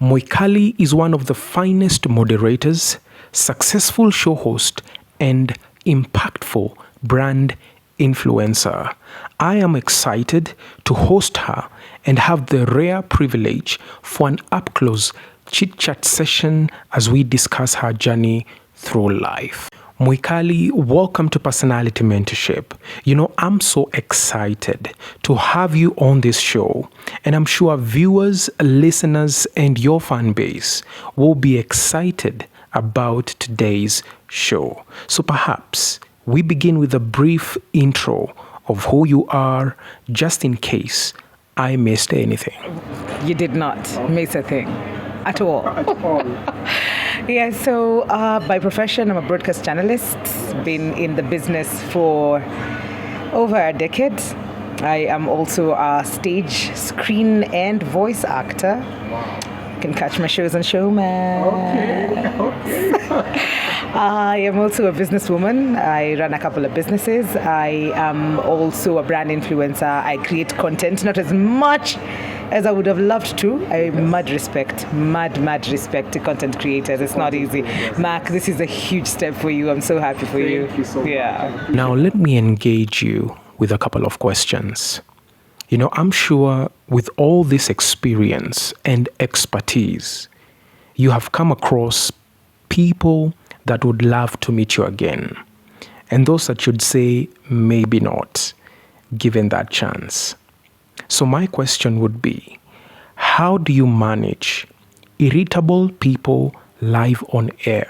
Mwikali is one of the finest moderators, successful show host, and impactful brand influencer. I am excited to host her and have the rare privilege for an up-close chit-chat session as we discuss her journey through life. Mwikali, welcome to Personality Mentorship. I'm so excited to have you on this show, and I'm sure viewers, listeners, and your fan base will be excited about today's show. So perhaps we begin with a brief intro of who you are, just in case I missed anything. You did not miss a thing at all. Yeah, so by profession, I'm a broadcast journalist. Been in the business for over a decade. I am also a stage, screen, and voice actor. Wow. You can catch my shows on Showman. Okay. I am also a businesswoman. I run a couple of businesses. I am also a brand influencer. I create content, not as much as I would have loved to. I mad respect to content creators. It's not easy. Mark, this is a huge step for you. I'm so happy for you. Thank you so much. Now let me engage you with a couple of questions. I'm sure with all this experience and expertise, you have come across people that would love to meet you again, and those that should say maybe not, given that chance. So my question would be, how do you manage irritable people live on air?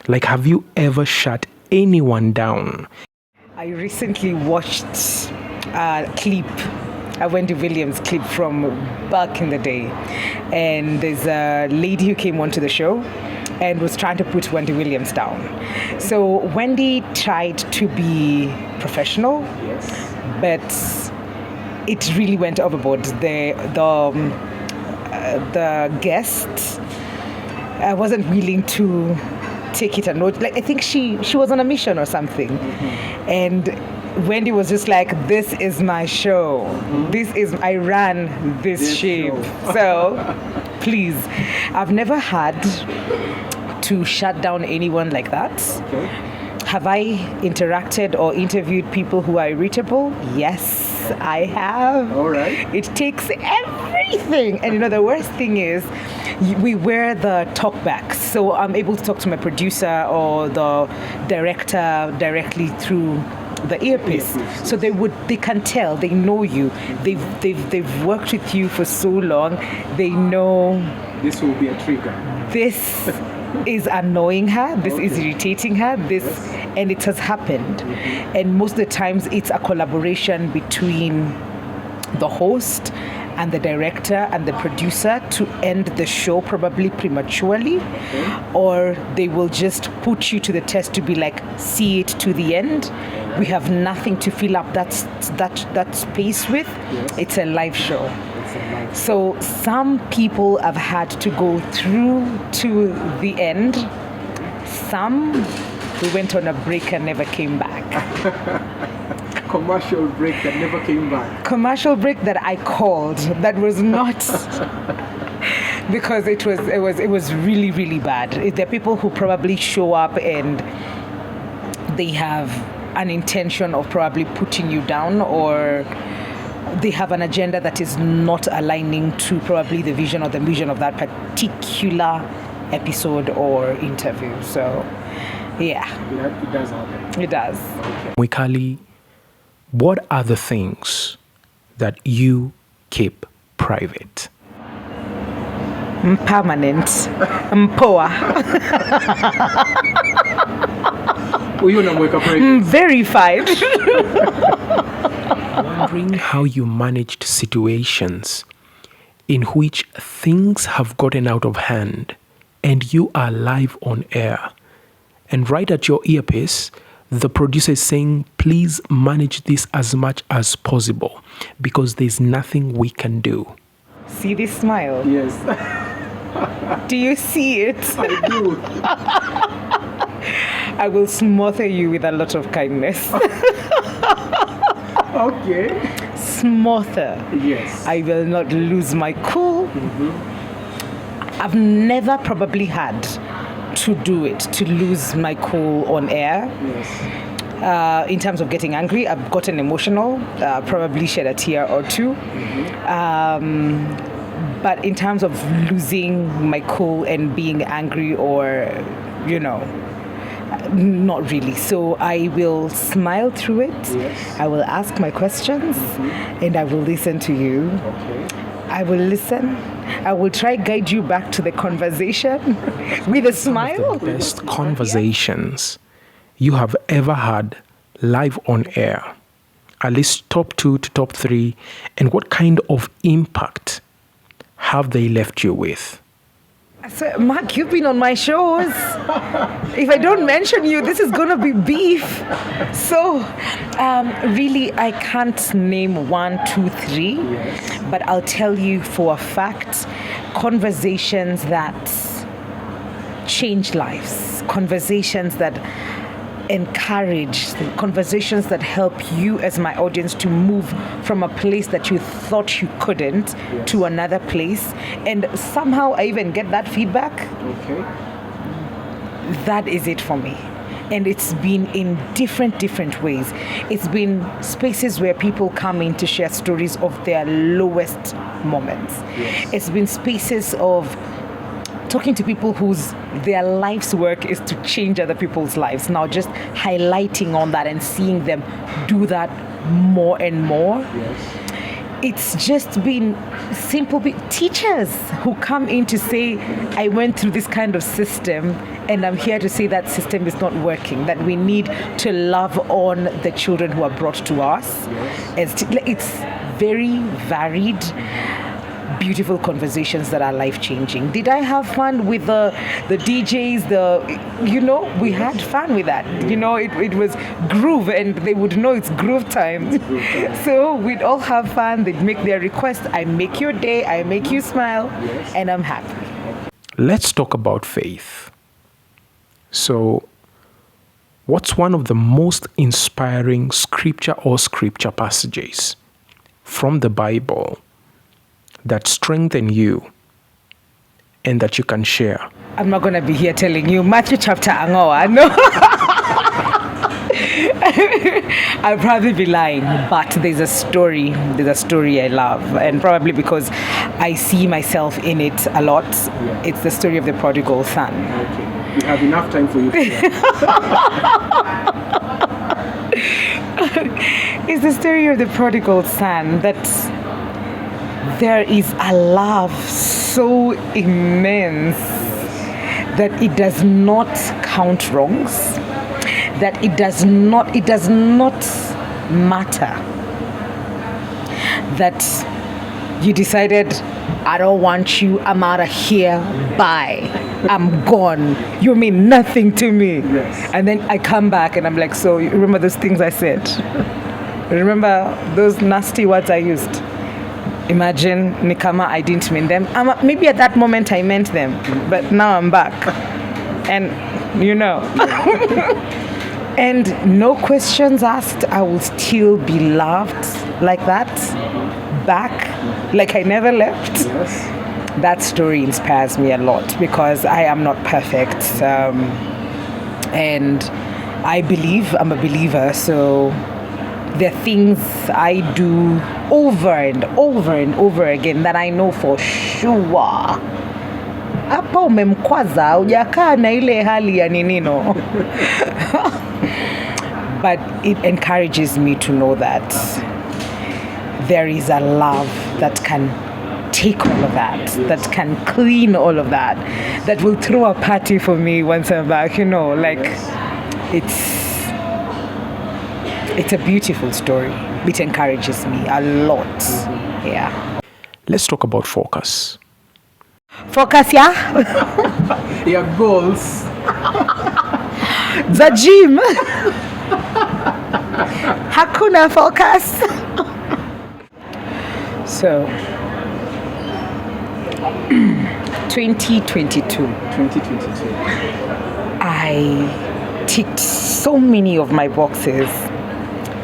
Like, have you ever shut anyone down? I recently watched a clip, a Wendy Williams clip from back in the day. And there's a lady who came onto the show and was trying to put Wendy Williams down. So Wendy tried to be professional, but it really went overboard. The guest wasn't willing to take it a note. Like, I think she was on a mission or something. Mm-hmm. And Wendy was just like, this is my show. Mm-hmm. I ran this ship. So please, I've never had to shut down anyone like that. Okay. Have I interacted or interviewed people who are irritable? Yes, I have. All right. It takes everything. And the worst thing is, we wear the talkbacks. So I'm able to talk to my producer or the director directly through the earpiece. So they can tell, they know you. They've worked with you for so long. They know this will be a trigger. This is annoying her, this is irritating her, and it has happened. And most of the times it's a collaboration between the host and the director and the producer to end the show probably prematurely, or they will just put you to the test to be like, see it to the end. We have nothing to fill up that space with. It's a live show. So some people have had to go through to the end. Some, we went on a break and never came back. Commercial break that never came back. Commercial break that I called, that was not because it was really, really bad. There are people who probably show up and they have an intention of probably putting you down, or they have an agenda that is not aligning to probably the vision or the mission of that particular episode or interview. So, yeah. It does happen. It does. Okay. Mwikali, what are the things that you keep private? Permanent. Mpoa. Verified. Wondering how you managed situations in which things have gotten out of hand and you are live on air, and right at your earpiece, the producer is saying, please manage this as much as possible because there's nothing we can do. See this smile? Yes. Do you see it? I do. I will smother you with a lot of kindness. Okay. Smother. Yes. I will not lose my cool. Mm-hmm. I've never probably had to do it, to lose my cool on air. Yes. In terms of getting angry, I've gotten emotional, probably shed a tear or two. But in terms of losing my cool and being angry or, not really. So I will smile through it. Yes. I will ask my questions and I will listen to you. Okay. I will listen. I will try guide you back to the conversation with a smile. The best conversations you have ever had live on air. At least top 2 to top 3. And what kind of impact have they left you with? So, Mark, you've been on my shows. If I don't mention you, this is going to be beef. So, really, I can't name 1, 2, 3. Yes. But I'll tell you for a fact, conversations that change lives, conversations that encourage, conversations that help you as my audience to move from a place that you thought you couldn't to another place. And somehow I even get that feedback. Okay. That is it for me. And it's been in different ways. It's been spaces where people come in to share stories of their lowest moments. Yes. It's been spaces of talking to people their life's work is to change other people's lives. Now just highlighting on that and seeing them do that more and more. Yes. It's just been simple teachers who come in to say, I went through this kind of system and I'm here to say that system is not working, that we need to love on the children who are brought to us. Yes. It's very varied, beautiful conversations that are life-changing. Did I have fun with the DJs? We had fun with that. It was groove, and they would know it's groove time. So we'd all have fun. They'd make their request. I make your day. I make you smile, and I'm happy. Let's talk about faith. So, what's one of the most inspiring scripture passages from the Bible that strengthen you and that you can share? I'm not going to be here telling you Matthew chapter Angoa. No. I'll probably be lying, but there's a story I love, and probably because I see myself in it a lot. Yeah. It's the story of the prodigal son. Okay. We have enough time for you to share. It's the story of the prodigal son, that there is a love so immense that it does not count wrongs, that it does not matter that you decided, I don't want you, I'm out of here, bye, I'm gone, you mean nothing to me. Yes. And then I come back and I'm like, so you remember those things I said? Remember those nasty words I used? Imagine, Nikama, I didn't mean them. Maybe at that moment I meant them, but now I'm back. And, and no questions asked, I will still be loved like that, back, like I never left. Yes. That story inspires me a lot because I am not perfect. And I believe, I'm a believer, so there are things I do over and over again that I know for sure. Hapa umemkwaza, hujakaa na ile hali ya ninino. But it encourages me to know that there is a love that can take all of that, that can clean all of that, that will throw a party for me once I'm back, It's a beautiful story. It encourages me a lot. Yeah. Let's talk about focus. Focus, yeah? Your goals. The gym. Hakuna focus. So, 2022. 2022. I ticked so many of my boxes.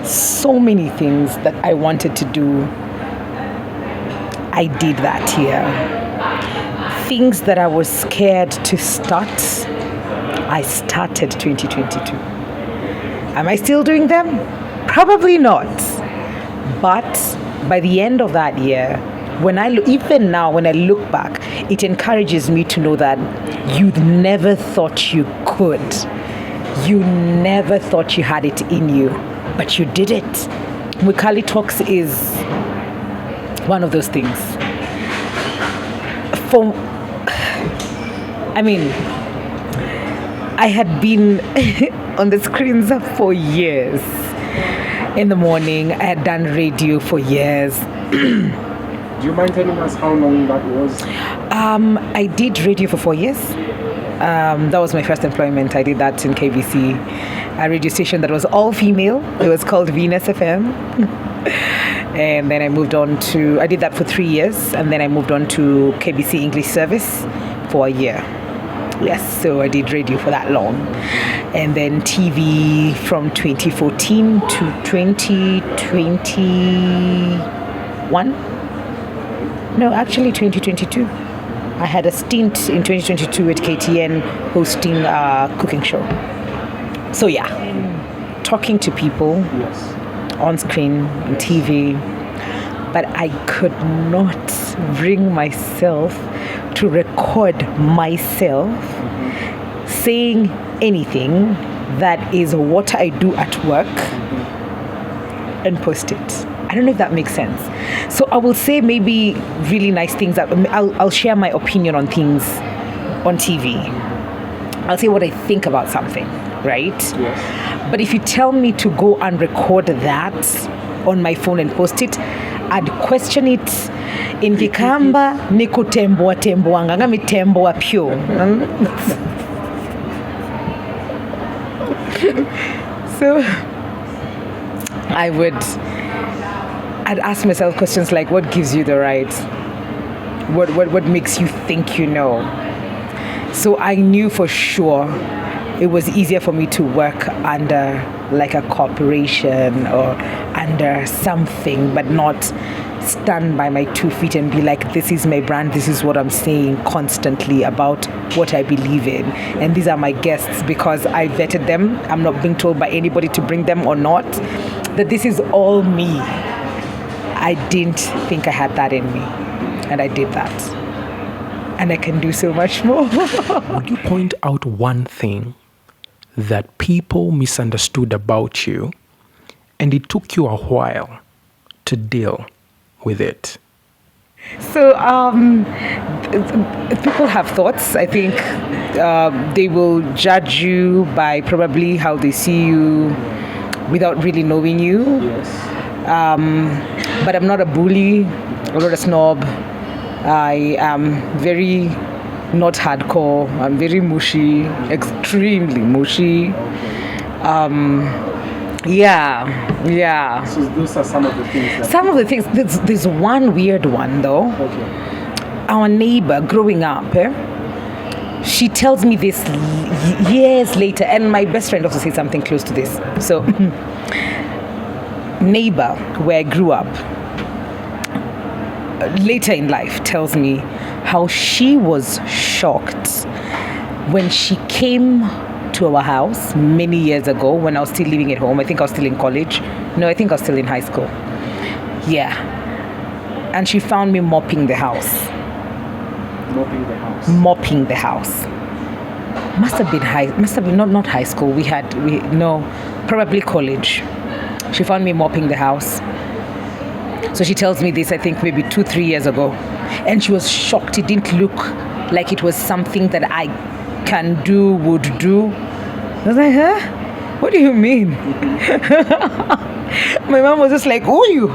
So many things that I wanted to do. I did that here. things that I was scared to start, I started 2022. Am I still doing them? Probably not. But by the end of that year, even now, when I look back, it encourages me to know that you never thought you could. You never thought you had it in you, but you did it. Mwikali Talks is one of those things. I had been on the screens for years. In the morning, I had done radio for years. Do you mind telling us how long that was? I did radio for 4 years. That was my first employment. I did that in KBC, a radio station that was all female. It was called Venus FM. And then I did that for 3 years. And then I moved on to KBC English service for a year. Yes, so I did radio for that long. And then TV from 2014 to 2021. No, actually 2022. I had a stint in 2022 at KTN hosting a cooking show. So yeah, talking to people on screen, on TV, but I could not bring myself to record myself saying anything that is what I do at work and post it. I don't know if that makes sense. So I will say maybe really nice things. I'll share my opinion on things on TV. I'll say what I think about something, right? Yes. But if you tell me to go and record that on my phone and post it, I'd question it. In Kikamba, niko temboa ngami temboa pyo. So I'd ask myself questions like, what gives you the right? What makes you think you know? So I knew for sure it was easier for me to work under like a corporation or under something, but not stand by my 2 feet and be like, this is my brand, this is what I'm saying constantly about what I believe in. And these are my guests because I vetted them. I'm not being told by anybody to bring them or not, that this is all me. I didn't think I had that in me. And I did that. And I can do so much more. Would you point out one thing that people misunderstood about you and it took you a while to deal with it? So people have thoughts. I think they will judge you by probably how they see you without really knowing you. Yes. But I'm not a bully, I'm not a snob. I am very not hardcore. I'm very mushy, extremely mushy. Yeah. So those are some of the things. Some of the things. There's one weird one though. Okay. Our neighbor growing up, she tells me this years later, and my best friend also said something close to this. So, neighbor where I grew up, later in life tells me how she was shocked when she came to our house many years ago when I was still living at home. I think I was still in college. No, I think I was still in high school. Yeah. And she found me mopping the house. Mopping the house. Must have been not high school. Probably college. She found me mopping the house. So she tells me this, I think maybe 2-3 years ago. And she was shocked. It didn't look like it was something that I would do. I was like, huh? What do you mean? My mom was just like, "Uyu."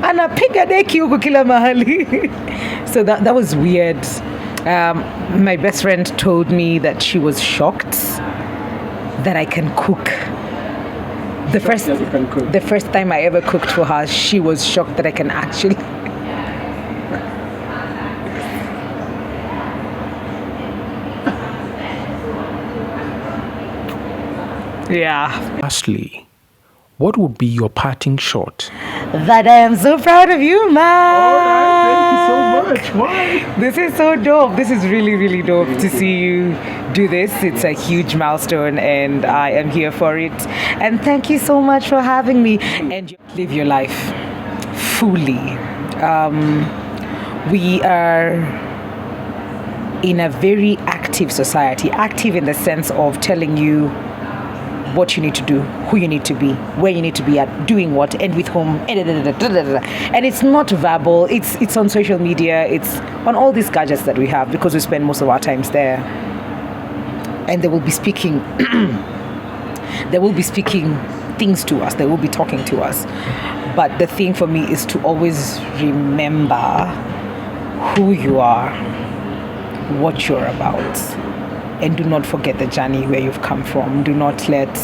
Anapiga deki huko kila mahali. So that was weird. My best friend told me that she was shocked that I can cook. The first time I ever cooked for her, she was shocked that I can actually. Yeah. Lastly, what would be your parting shot? That I am so proud of you, man. All right, thank you so much. Why? This is so dope. This is really, really dope to see you do this. It's a huge milestone, and I am here for it. And thank you so much for having me. And live your life fully. We are in a very active society, active in the sense of telling you what you need to do, who you need to be, where you need to be at, doing what, and with whom, and it's not verbal, it's on social media, it's on all these gadgets that we have, because we spend most of our times there. And they will be speaking things to us, they will be talking to us. But the thing for me is to always remember who you are, what you're about, and do not forget the journey where you've come from. Do not let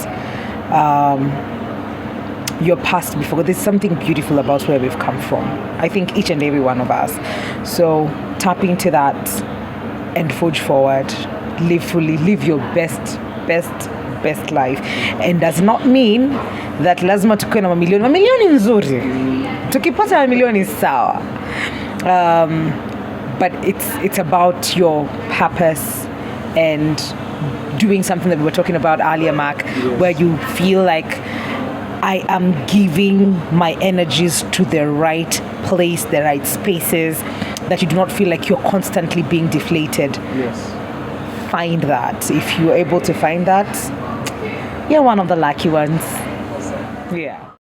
your past be forgotten. There's something beautiful about where we've come from, I think, each and every one of us. So tap into that and forge forward. Live fully, live your best life. And does not mean that lazima tukue na mamilioni. Mamilioni nzuri, tukipata mamilioni sawa, but it's about your purpose and doing something that we were talking about earlier, Mark, yes, where you feel like I am giving my energies to the right place, the right spaces, that you do not feel like you're constantly being deflated. Yes. Find that. If you're able to find that, you're one of the lucky ones. Yeah.